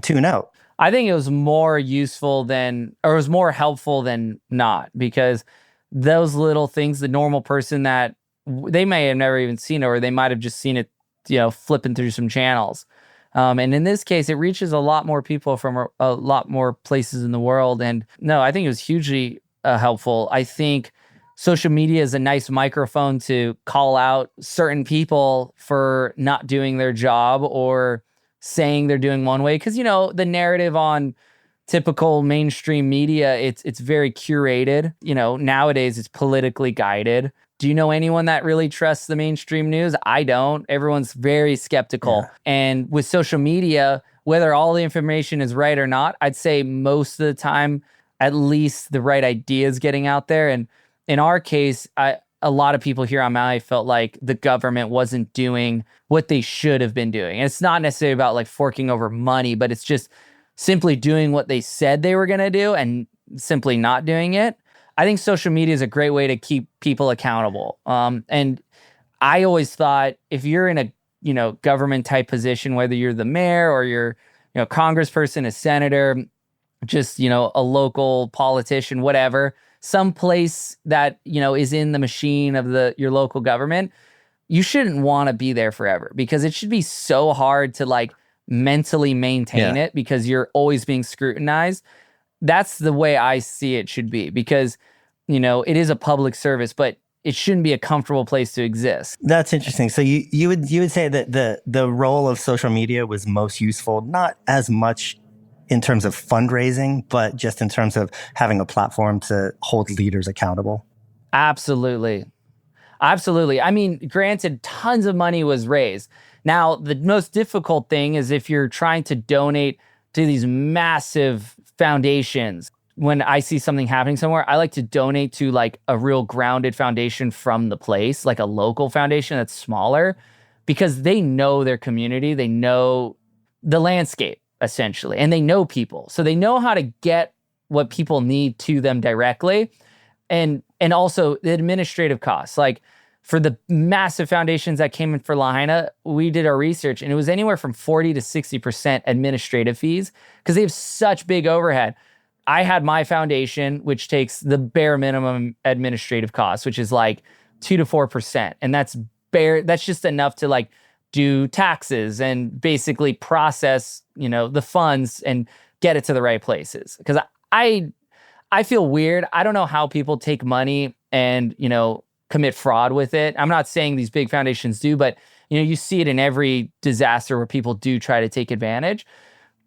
tune out. I think it was more useful than, or it was more helpful than not, because those little things, the normal person that they may have never even seen it, or they might have just seen it, you know, flipping through some channels. And in this case, it reaches a lot more people from a lot more places in the world. And no, I think it was hugely helpful. I think social media is a nice microphone to call out certain people for not doing their job or saying they're doing one way. Because, you know, the narrative on typical mainstream media, it's very curated. You know, nowadays it's politically guided. Do you know anyone that really trusts the mainstream news? I don't. Everyone's very skeptical. Yeah. And with social media, whether all the information is right or not, I'd say most of the time, at least the right idea is getting out there. And in our case, a lot of people here on Maui felt like the government wasn't doing what they should have been doing. And it's not necessarily about like forking over money, but it's just simply doing what they said they were going to do and simply not doing it. I think social media is a great way to keep people accountable. And I always thought if you're in a, you know, government type position, whether you're the mayor or you're, you know, congressperson, a senator, just, you know, a local politician, whatever, some place that, you know, is in the machine of your local government, you shouldn't want to be there forever, because it should be so hard to like mentally maintain it because you're always being scrutinized. That's the way I see it should be, because, you know, it is a public service, but it shouldn't be a comfortable place to exist. That's interesting. So you would say that the role of social media was most useful, not as much in terms of fundraising, but just in terms of having a platform to hold leaders accountable? Absolutely. Absolutely. I mean, granted, tons of money was raised. Now, the most difficult thing is if you're trying to donate to these massive foundations. When I see something happening somewhere, I like to donate to like a real grounded foundation from the place, like a local foundation that's smaller, because they know their community, they know the landscape, essentially, and they know people. So they know how to get what people need to them directly. And also the administrative costs. Like for the massive foundations that came in for Lahaina, we did our research and it was anywhere from 40 to 60% administrative fees because they have such big overhead. I had my foundation, which takes the bare minimum administrative costs, which is like 2 to 4%. And that's just enough to like do taxes and basically process, you know, the funds and get it to the right places. Because I feel weird. I don't know how people take money and, you know, commit fraud with it. I'm not saying these big foundations do, but, you know, you see it in every disaster where people do try to take advantage.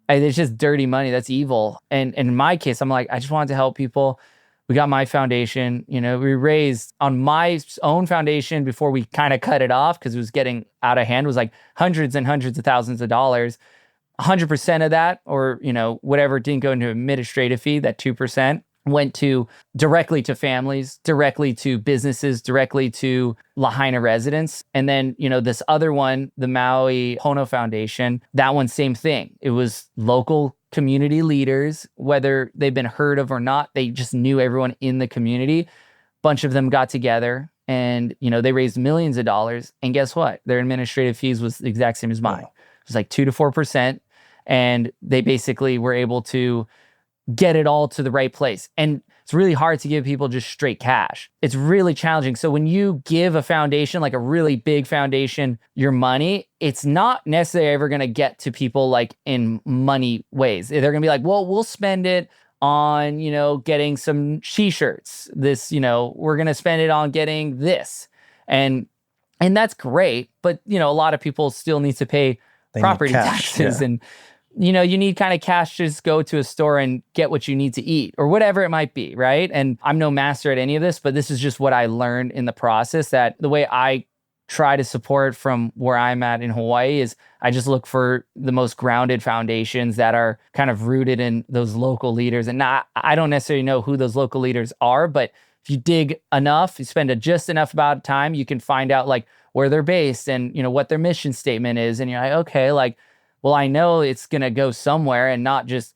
It's just dirty money. That's evil. And in my case, I'm like, I just wanted to help people. We got my foundation, you know, we raised on my own foundation before we kind of cut it off because it was getting out of hand, was like hundreds and hundreds of thousands of dollars. 100% of that, or, you know, whatever didn't go into administrative fee, that 2% went directly to families, directly to businesses, directly to Lahaina residents. And then, you know, this other one, the Maui Pono Foundation, that one, same thing. It was local community leaders, whether they've been heard of or not, they just knew everyone in the community. Bunch of them got together and, you know, they raised millions of dollars. And guess what? Their administrative fees was the exact same as mine. was like 2 to 4%. And they basically were able to get it all to the right place. And it's really hard to give people just straight cash. It's really challenging. So when you give a foundation, like a really big foundation, your money, it's not necessarily ever going to get to people like in money ways. They're going to be like, well, we'll spend it on, getting some t-shirts. This, we're going to spend it on getting this. And that's great. But, a lot of people still need to pay property taxes and you need kind of cash to just go to a store and get what you need to eat or whatever it might be, right? And I'm no master at any of this, but this is just what I learned in the process, that the way I try to support from where I'm at in Hawaii is I just look for the most grounded foundations that are kind of rooted in those local leaders. And I don't necessarily know who those local leaders are, but if you dig enough, you spend just enough about time, you can find out like where they're based and, what their mission statement is. And you're like, okay, like, well, I know it's going to go somewhere and not just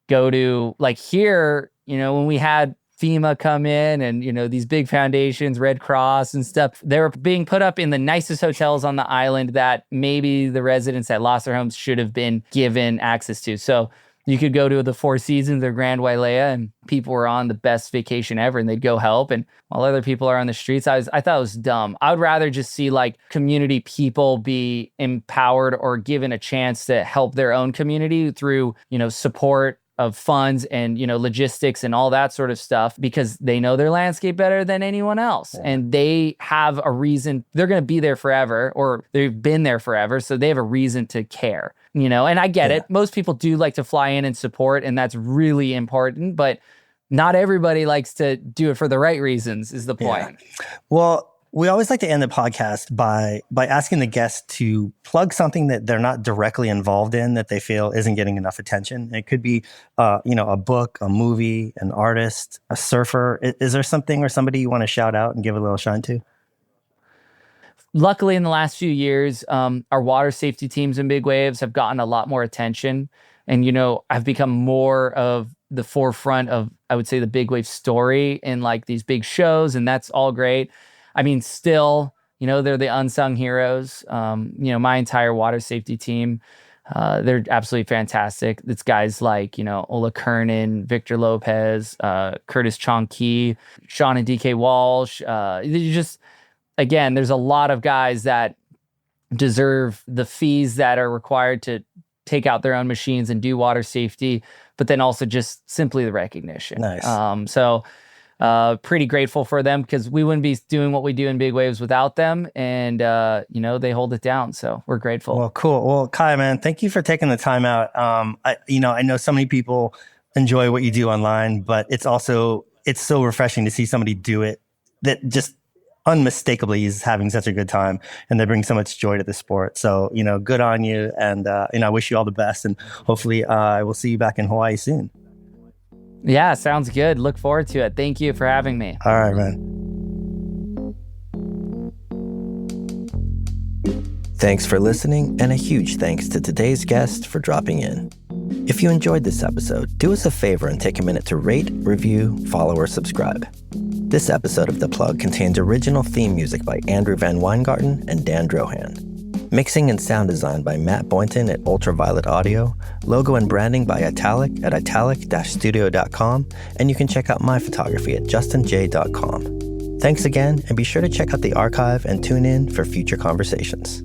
go to like here, when we had FEMA come in and, these big foundations, Red Cross and stuff, they were being put up in the nicest hotels on the island that maybe the residents that lost their homes should have been given access to. So you could go to the Four Seasons or Grand Wailea and people were on the best vacation ever and they'd go help. And while other people are on the streets, I thought it was dumb. I would rather just see like community people be empowered or given a chance to help their own community through, support of funds and, logistics and all that sort of stuff, because they know their landscape better than anyone else. Yeah. And they have a reason, they're going to be there forever, or they've been there forever. So they have a reason to care, and I get it. Most people do like to fly in and support, and that's really important, but not everybody likes to do it for the right reasons is the point. Yeah. Well, we always like to end the podcast by asking the guests to plug something that they're not directly involved in that they feel isn't getting enough attention. It could be, a book, a movie, an artist, a surfer. Is there something or somebody you want to shout out and give a little shine to? Luckily, in the last few years, our water safety teams in big waves have gotten a lot more attention. And, I've become more of the forefront of, I would say, the big wave story in like these big shows. And that's all great. I mean, still, they're the unsung heroes. My entire water safety team, they're absolutely fantastic. It's guys like, Ola Kernan, Victor Lopez, Curtis Chong-Ki, Sean and DK Walsh. Again, there's a lot of guys that deserve the fees that are required to take out their own machines and do water safety, but then also just simply the recognition. Nice. So pretty grateful for them, because we wouldn't be doing what we do in big waves without them. And, they hold it down. So we're grateful. Well, cool. Well, Kai, man, thank you for taking the time out. I know so many people enjoy what you do online, but it's so refreshing to see somebody do it that just unmistakably is having such a good time, and they bring so much joy to the sport. So, good on you. And, I wish you all the best, and hopefully I will see you back in Hawaii soon. Yeah, sounds good. Look forward to it. Thank you for having me. All right, man. Thanks for listening, and a huge thanks to today's guest for dropping in. If you enjoyed this episode, do us a favor and take a minute to rate, review, follow, or subscribe. This episode of The Plug contains original theme music by Andrew Van Weingarten and Dan Drohan. Mixing and sound design by Matt Boynton at Ultraviolet Audio. Logo and branding by Italic at italic-studio.com. And you can check out my photography at justinj.com. Thanks again, and be sure to check out the archive and tune in for future conversations.